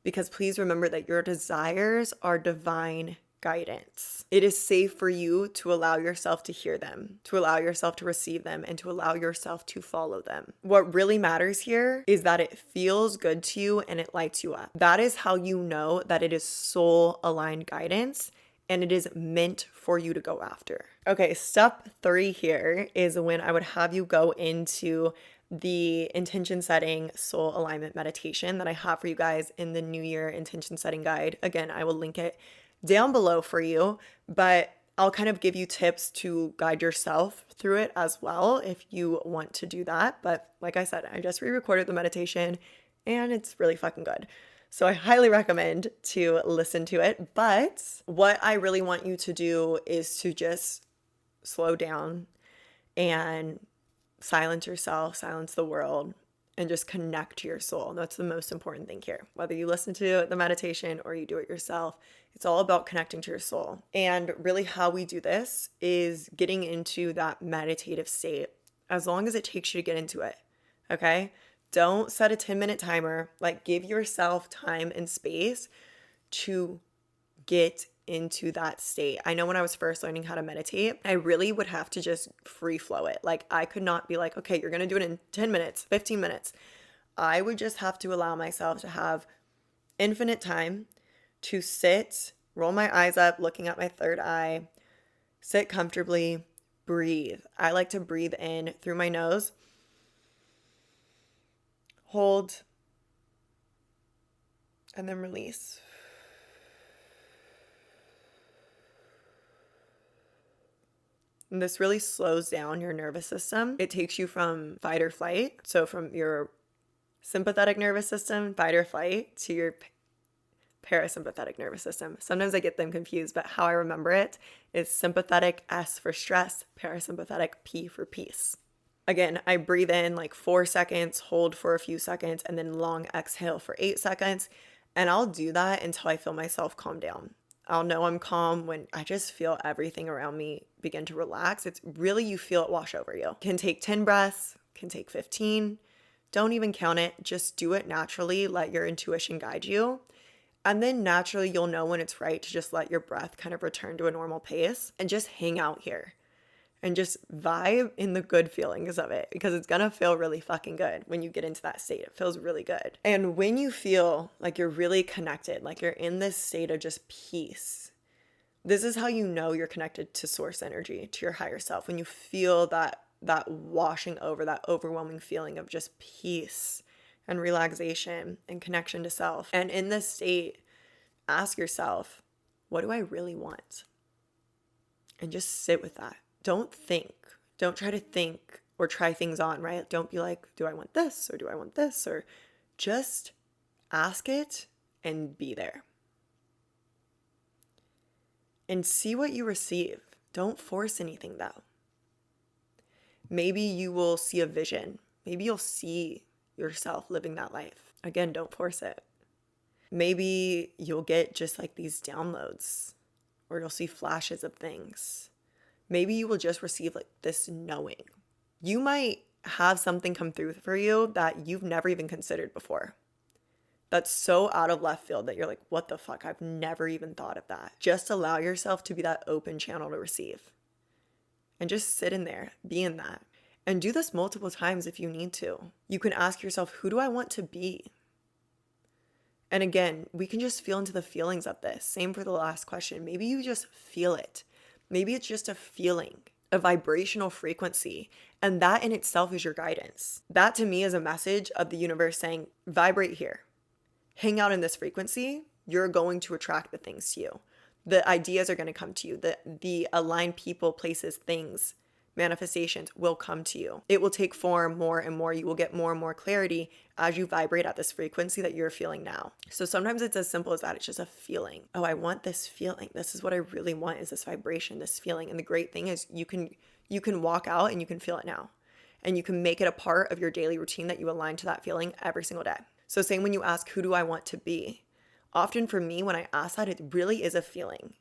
Because please remember that your desires are divine guidance. It is safe for you to allow yourself to hear them, to allow yourself to receive them, and to allow yourself to follow them. What really matters here is that it feels good to you and it lights you up. That is how you know that it is soul aligned guidance and it is meant for you to go after. Okay, step 3 here is when I would have you go into the intention setting soul alignment meditation that I have for you guys in the New Year intention setting guide. Again, I will link it down below for you, but I'll kind of give you tips to guide yourself through it as well if you want to do that. But like I said, I just re-recorded the meditation and it's really fucking good. So I highly recommend to listen to it. But what I really want you to do is to just slow down and silence yourself, silence the world, and just connect to your soul. That's the most important thing here. Whether you listen to the meditation or you do it yourself, it's all about connecting to your soul. And really how we do this is getting into that meditative state, as long as it takes you to get into it, okay? Don't set a 10-minute timer. Like, give yourself time and space to get into that state. I know when I was first learning how to meditate, I really would have to just free flow it. Like I could not be like, okay, you're going to do it in 10 minutes, 15 minutes. I would just have to allow myself to have infinite time to sit, roll my eyes up, looking at my third eye, sit comfortably, breathe. I like to breathe in through my nose, hold, and then release. And this really slows down your nervous system. It takes you from fight or flight, so from your sympathetic nervous system, fight or flight, to your parasympathetic nervous system. Sometimes I get them confused, but how I remember it is sympathetic, S for stress, parasympathetic, P for peace. Again, I breathe in like 4 seconds, hold for a few seconds, and then long exhale for 8 seconds. And I'll do that until I feel myself calm down. I'll know I'm calm when I just feel everything around me begin to relax. It's really, you feel it wash over you. Can take 10 breaths, can take 15. Don't even count it. Just do it naturally. Let your intuition guide you. And then naturally, you'll know when it's right to just let your breath kind of return to a normal pace and just hang out here and just vibe in the good feelings of it, because it's gonna feel really fucking good when you get into that state. It feels really good. And when you feel like you're really connected, like you're in this state of just peace, this is how you know you're connected to source energy, to your higher self. When you feel that washing over, that overwhelming feeling of just peace and relaxation and connection to self. And in this state, ask yourself, what do I really want? And just sit with that. Don't think. Don't try to think or try things on, right? Don't be like, do I want this or do I want this? Or just ask it and be there. And see what you receive. Don't force anything though. Maybe you will see a vision. Maybe you'll see yourself living that life. Again, don't force it. Maybe you'll get just like these downloads, or you'll see flashes of things. Maybe you will just receive like this knowing. You might have something come through for you that you've never even considered before. That's so out of left field that you're like, what the fuck? I've never even thought of that. Just allow yourself to be that open channel to receive. And just sit in there, be in that. And do this multiple times if you need to. You can ask yourself, who do I want to be? And again, we can just feel into the feelings of this. Same for the last question. Maybe you just feel it. Maybe it's just a feeling, a vibrational frequency. And that in itself is your guidance. That to me is a message of the universe saying, vibrate here. Hang out in this frequency. You're going to attract the things to you. The ideas are going to come to you. The aligned people, places, things, manifestations will come to you. It will take form more and more. You will get more and more clarity as you vibrate at this frequency that you're feeling now. So sometimes it's as simple as that. It's just a feeling. Oh, I want this feeling. This is what I really want, is this vibration, this feeling. And the great thing is you can walk out and you can feel it now. And you can make it a part of your daily routine that you align to that feeling every single day. So same when you ask, who do I want to be? Often for me, when I ask that, it really is a feeling.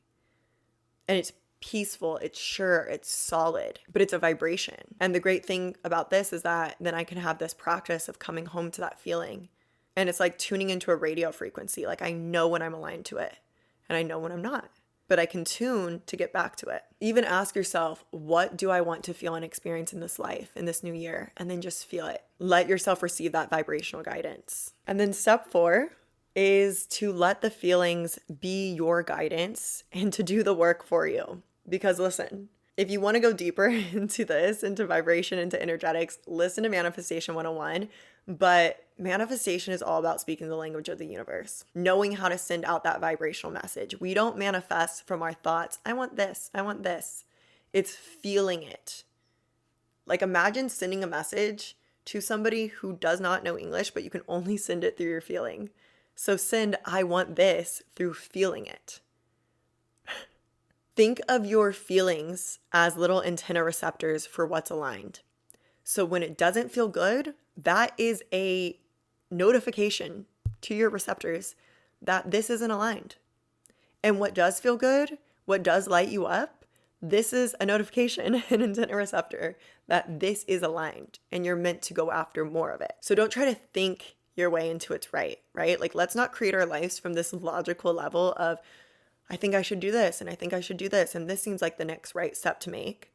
And it's peaceful, it's sure, it's solid, but it's a vibration. And the great thing about this is that then I can have this practice of coming home to that feeling. And it's like tuning into a radio frequency. Like I know when I'm aligned to it and I know when I'm not, but I can tune to get back to it. Even ask yourself, what do I want to feel and experience in this life, in this new year? And then just feel it. Let yourself receive that vibrational guidance. And then step 4 is to let the feelings be your guidance and to do the work for you. Because listen, if you want to go deeper into this, into vibration, into energetics, listen to Manifestation 101. But manifestation is all about speaking the language of the universe, knowing how to send out that vibrational message. We don't manifest from our thoughts. I want this. I want this. It's feeling it. Like imagine sending a message to somebody who does not know English, but you can only send it through your feeling. So send I want this through feeling it. Think of your feelings as little antenna receptors for what's aligned. So when it doesn't feel good, that is a notification to your receptors that this isn't aligned. And what does feel good, what does light you up, this is a notification, an antenna receptor that this is aligned and you're meant to go after more of it. So don't try to think your way into it's right? Like let's not create our lives from this logical level of I think I should do this, and I think I should do this, and this seems like the next right step to make.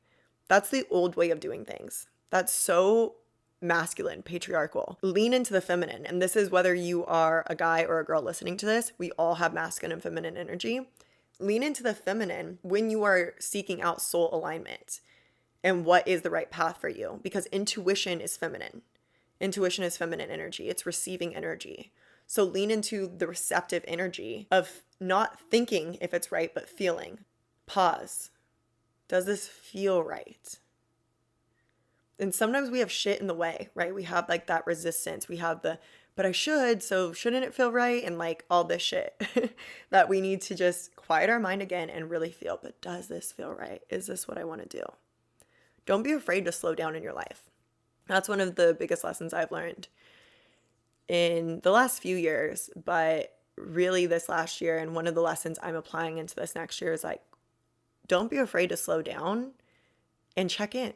That's the old way of doing things. That's so masculine, patriarchal. Lean into the feminine. And this is whether you are a guy or a girl listening to this, we all have masculine and feminine energy. Lean into the feminine when you are seeking out soul alignment and what is the right path for you, because intuition is feminine. Intuition is feminine energy. It's receiving energy. So lean into the receptive energy of not thinking if it's right, but feeling. Pause. Does this feel right? And sometimes we have shit in the way, right? We have like that resistance. We have the, but I should, so shouldn't it feel right? And like all this shit that we need to just quiet our mind again and really feel, but does this feel right? Is this what I want to do? Don't be afraid to slow down in your life. That's one of the biggest lessons I've learned in the last few years, but really this last year. And one of the lessons I'm applying into this next year is like, don't be afraid to slow down and check in.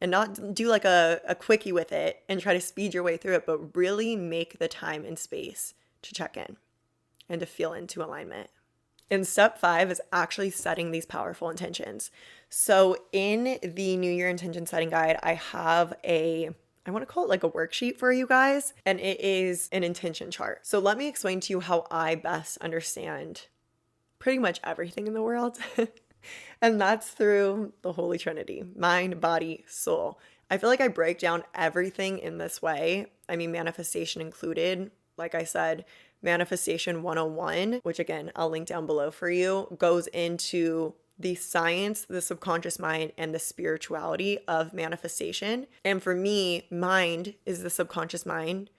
And not do like a quickie with it and try to speed your way through it, but really make the time and space to check in and to feel into alignment. And step 5 is actually setting these powerful intentions. So in the New Year intention setting guide, I have I want to call it like a worksheet for you guys, and it is an intention chart. So let me explain to you how I best understand pretty much everything in the world. And that's through the Holy Trinity, mind, body, soul. I feel like I break down everything in this way. I mean, manifestation included. Like I said, Manifestation 101, which again, I'll link down below for you, goes into the science, the subconscious mind, and the spirituality of manifestation. And for me, mind is the subconscious mind,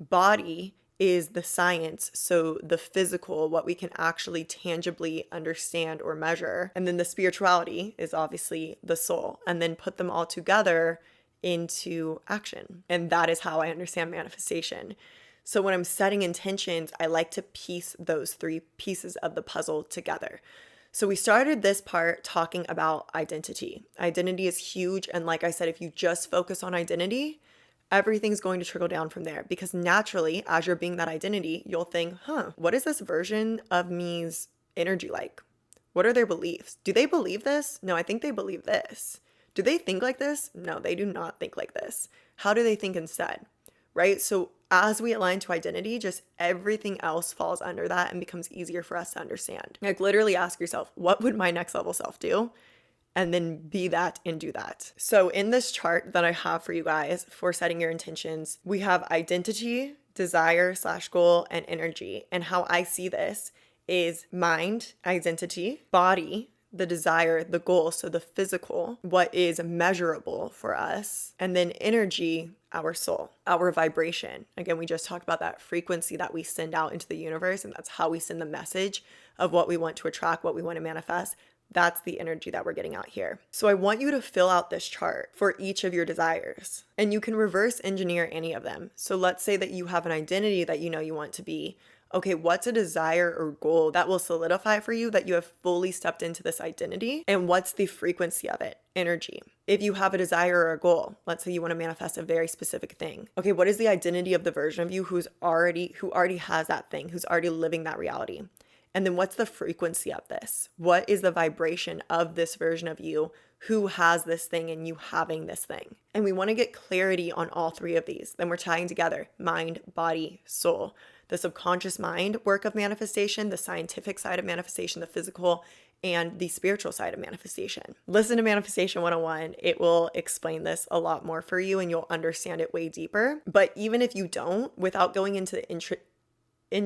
body is the science, so the physical, what we can actually tangibly understand or measure. And then the spirituality is obviously the soul, and then put them all together into action. And that is how I understand manifestation. So when I'm setting intentions, I like to piece those 3 pieces of the puzzle together. So we started this part talking about identity. Identity is huge. And like I said, if you just focus on identity, everything's going to trickle down from there, because naturally, as you're being that identity, you'll think, what is this version of me's energy like? What are their beliefs? Do they believe this? No, I think they believe this. Do they think like this? No, they do not think like this. How do they think instead? Right? So as we align to identity, just everything else falls under that and becomes easier for us to understand. Like literally ask yourself, what would my next level self do? And then be that and do that. So in this chart that I have for you guys for setting your intentions, we have identity, desire / goal, and energy. And how I see this is mind, identity, body, the desire, the goal, so the physical, what is measurable for us, and then energy, our soul, our vibration. Again, we just talked about that frequency that we send out into the universe, and that's how we send the message of what we want to attract, what we want to manifest. That's the energy that we're getting out here. So I want you to fill out this chart for each of your desires, and you can reverse engineer any of them. So let's say that you have an identity that you know you want to be. Okay, what's a desire or goal that will solidify for you that you have fully stepped into this identity? And what's the frequency of it? Energy. If you have a desire or a goal, let's say you want to manifest a very specific thing. Okay, what is the identity of the version of you who already has that thing, who's already living that reality? And then what's the frequency of this? What is the vibration of this version of you who has this thing and you having this thing? And we want to get clarity on all 3 of these. Then we're tying together mind, body, soul. The subconscious mind work of manifestation, the scientific side of manifestation, the physical, and the spiritual side of manifestation. Listen to Manifestation 101. It will explain this a lot more for you and you'll understand it way deeper. But even if you don't, without going into the intricacies,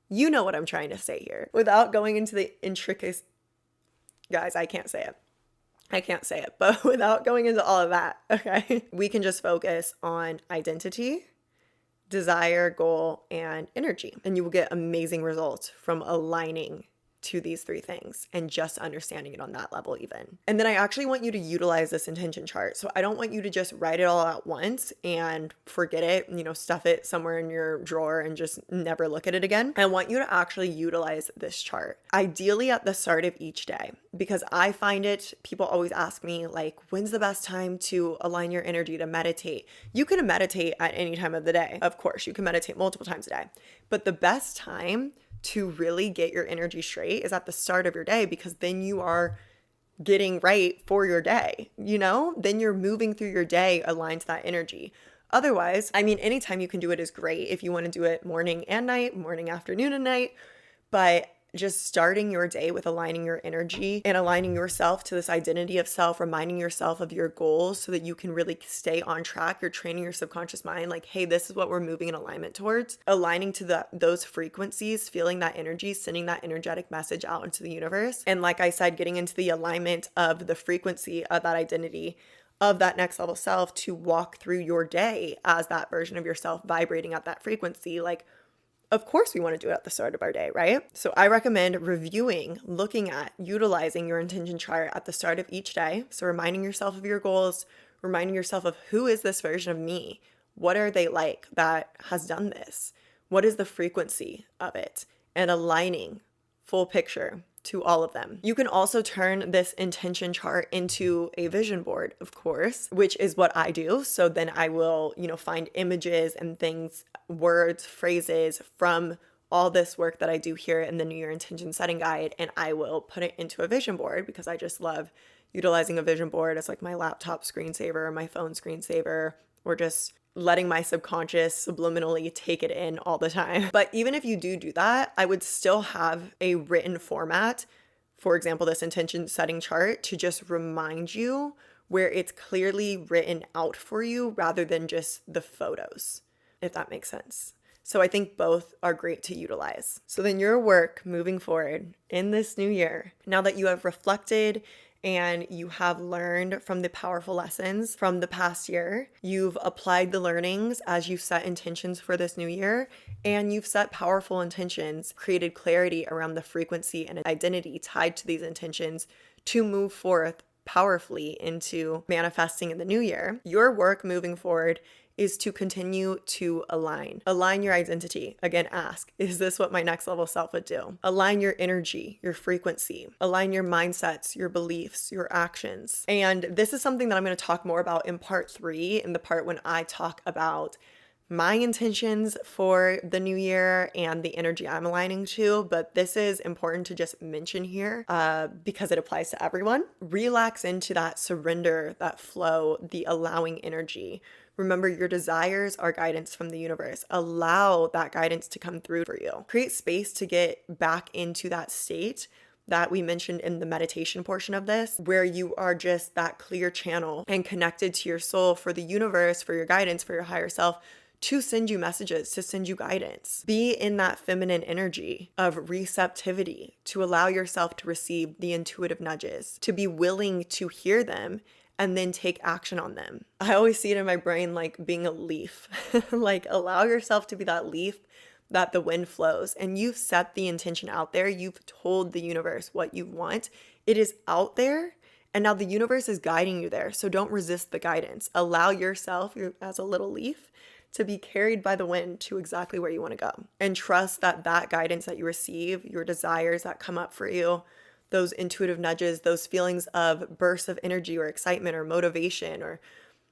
you know what I'm trying to say here. Without going into the intricacies, guys, I can't say it, but without going into all of that, okay, we can just focus on identity, desire, goal, and energy, and you will get amazing results from aligning to these three things and just understanding it on that level even. And then I actually want you to utilize this intention chart. So I don't want you to just write it all at once and forget it, stuff it somewhere in your drawer and just never look at it again. I want you to actually utilize this chart, ideally at the start of each day, because I find it, people always ask me like, when's the best time to align your energy to meditate? You can meditate at any time of the day. Of course, you can meditate multiple times a day, but the best time to really get your energy straight is at the start of your day, because then you are getting right for your day, then you're moving through your day aligned to that energy. Otherwise, anytime you can do it is great. If you want to do it morning and night, morning, afternoon, and night, but just starting your day with aligning your energy and aligning yourself to this identity of self, reminding yourself of your goals so that you can really stay on track. You're training your subconscious mind like, hey, this is what we're moving in alignment towards. Aligning to those frequencies, feeling that energy, sending that energetic message out into the universe. And like I said, getting into the alignment of the frequency of that identity, of that next level self, to walk through your day as that version of yourself vibrating at that frequency. Like, of course we want to do it at the start of our day, right? So I recommend reviewing, looking at, utilizing your intention chart at the start of each day. So reminding yourself of your goals, reminding yourself of who is this version of me? What are they like that has done this? What is the frequency of it? And aligning full picture to all of them. You can also turn this intention chart into a vision board, of course, which is what I do. So then I will, find images and things, words, phrases from all this work that I do here in the New Year Intention Setting Guide, and I will put it into a vision board because I just love utilizing a vision board as like my laptop screensaver, my phone screensaver, or just letting my subconscious subliminally take it in all the time. But even if you do that, I would still have a written format, for example, this intention setting chart, to just remind you where it's clearly written out for you rather than just the photos, if that makes sense. So I think both are great to utilize. So then your work moving forward in this new year, now that you have reflected and you have learned from the powerful lessons from the past year, you've applied the learnings as you set intentions for this new year, and you've set powerful intentions, created clarity around the frequency and identity tied to these intentions to move forth powerfully into manifesting in the new year. Your work moving forward is to continue to align your identity. Again, ask, is this what my next level self would do? Align your energy, your frequency, align your mindsets, your beliefs, your actions. And this is something that I'm going to talk more about in part 3, in the part when I talk about my intentions for the new year and the energy I'm aligning to. But this is important to just mention here because it applies to everyone. Relax into that surrender, that flow, the allowing energy. Remember, your desires are guidance from the universe. Allow that guidance to come through for you. Create space to get back into that state that we mentioned in the meditation portion of this, where you are just that clear channel and connected to your soul, for the universe, for your guidance, for your higher self, to send you messages, to send you guidance. Be in that feminine energy of receptivity, to allow yourself to receive the intuitive nudges, to be willing to hear them and then take action on them. I always see it in my brain like being a leaf. Like, allow yourself to be that leaf that the wind flows. And you've set the intention out there. You've told the universe what you want. It is out there. And now the universe is guiding you there. So don't resist the guidance. Allow yourself, as a little leaf, to be carried by the wind to exactly where you want to go. And trust that that guidance that you receive, your desires that come up for you, those intuitive nudges, those feelings of bursts of energy or excitement or motivation, or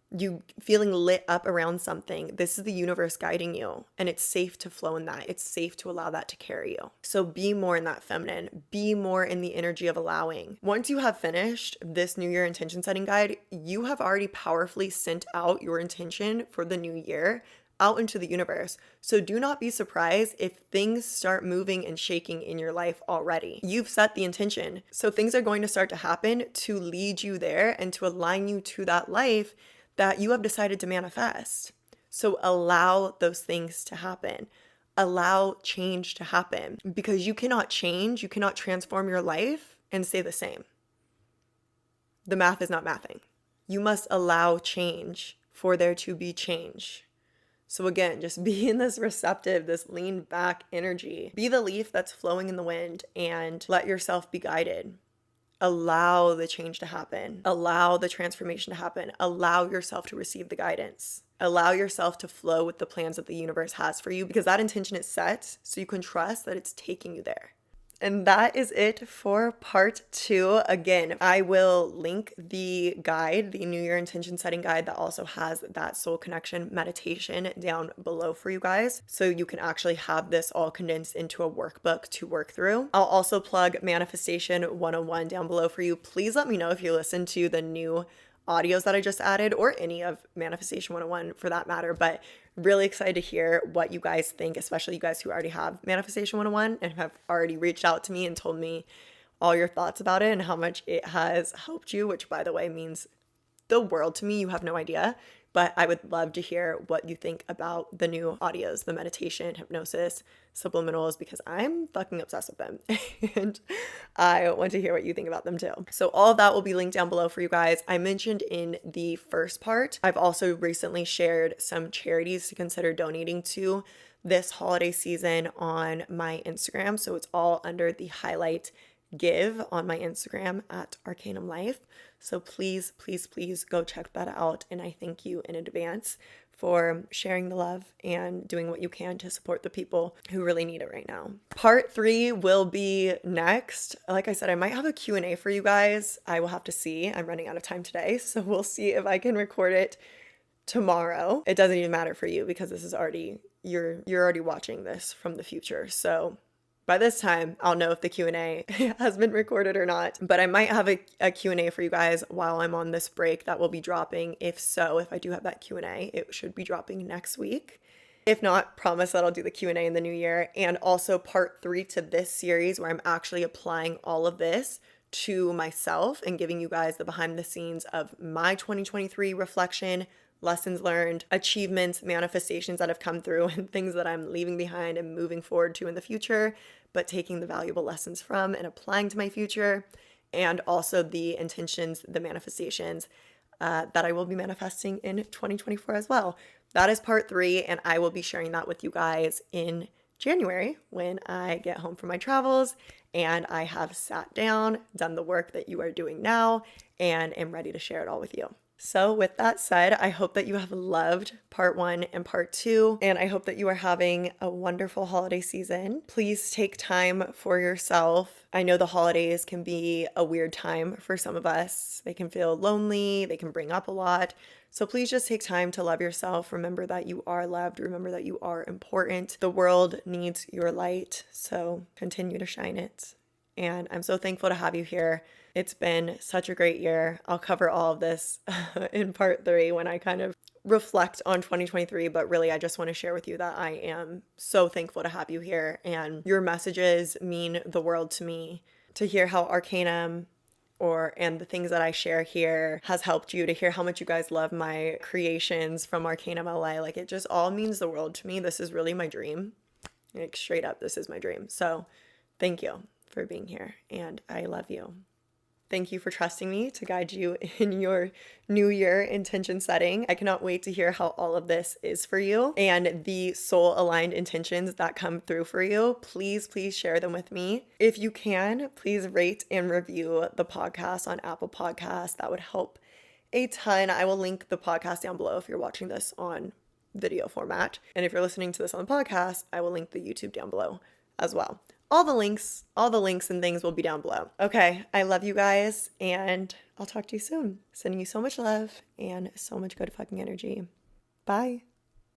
you feeling lit up around something, this is the universe guiding you, and it's safe to flow in that. It's safe to allow that to carry you. So be more in that feminine, be more in the energy of allowing. Once you have finished this New Year intention setting guide, you have already powerfully sent out your intention for the new year out into the universe. So do not be surprised if things start moving and shaking in your life already. You've set the intention. So things are going to start to happen to lead you there and to align you to that life that you have decided to manifest. So allow those things to happen. Allow change to happen, because you cannot change, you cannot transform your life and stay the same. The math is not mathing. You must allow change for there to be change. So again, just be in this receptive, this lean back energy. Be the leaf that's flowing in the wind and let yourself be guided. Allow the change to happen. Allow the transformation to happen. Allow yourself to receive the guidance. Allow yourself to flow with the plans that the universe has for you, because that intention is set so you can trust that it's taking you there. And that is it for part 2. Again, I will link the guide, the New Year intention setting guide that also has that soul connection meditation down below for you guys. So you can actually have this all condensed into a workbook to work through. I'll also plug Manifestation 101 down below for you. Please let me know if you listen to the new audios that I just added, or any of Manifestation 101 for that matter, but really excited to hear what you guys think, especially you guys who already have Manifestation 101 and have already reached out to me and told me all your thoughts about it and how much it has helped you, which by the way means the world to me. You have no idea. But I would love to hear what you think about the new audios, the meditation, hypnosis, subliminals, because I'm fucking obsessed with them. And I want to hear what you think about them too. So all of that will be linked down below for you guys. I mentioned in the first part, I've also recently shared some charities to consider donating to this holiday season on my Instagram. So it's all under the highlight give on my Instagram at Arcanum Life. So please, please, please go check that out. And I thank you in advance for sharing the love and doing what you can to support the people who really need it right now. Part 3 will be next. Like I said, I might have a Q&A for you guys. I will have to see. I'm running out of time today, so we'll see if I can record it tomorrow. It doesn't even matter for you because this is already, you're already watching this from the future. So by this time, I'll know if the Q&A has been recorded or not, but I might have a Q&A for you guys while I'm on this break that will be dropping. If I do have that Q&A, it should be dropping next week. If not, promise that I'll do the Q&A in the new year. And also part 3 to this series where I'm actually applying all of this to myself and giving you guys the behind the scenes of my 2023 reflection, lessons learned, achievements, manifestations that have come through, and things that I'm leaving behind and moving forward to in the future, but taking the valuable lessons from and applying to my future, and also the intentions, the manifestations that I will be manifesting in 2024 as well. That is part 3, and I will be sharing that with you guys in January when I get home from my travels and I have sat down, done the work that you are doing now, and am ready to share it all with you. So with that said, I hope that you have loved part 1 and part 2, and I hope that you are having a wonderful holiday season. Please take time for yourself. I know the holidays can be a weird time for some of us. They can feel lonely, they can bring up a lot. So please just take time to love yourself. Remember that you are loved. Remember that you are important. The world needs your light, so continue to shine it. And I'm so thankful to have you here. It's been such a great year. I'll cover all of this in part 3 when I kind of reflect on 2023, but really I just want to share with you that I am so thankful to have you here, and your messages mean the world to me. To hear how Arcanum and the things that I share here has helped you, to hear how much you guys love my creations from Arcanum LA, like it just all means the world to me. This is really my dream. Like straight up, this is my dream. So thank you for being here, and I love you. Thank you for trusting me to guide you in your new year intention setting. I cannot wait to hear how all of this is for you and the soul aligned intentions that come through for you. Please, please share them with me. If you can, please rate and review the podcast on Apple Podcasts. That would help a ton. I will link the podcast down below if you're watching this on video format. And if you're listening to this on the podcast, I will link the YouTube down below as well. All the links and things will be down below. Okay, I love you guys, and I'll talk to you soon. Sending you so much love and so much good fucking energy. Bye.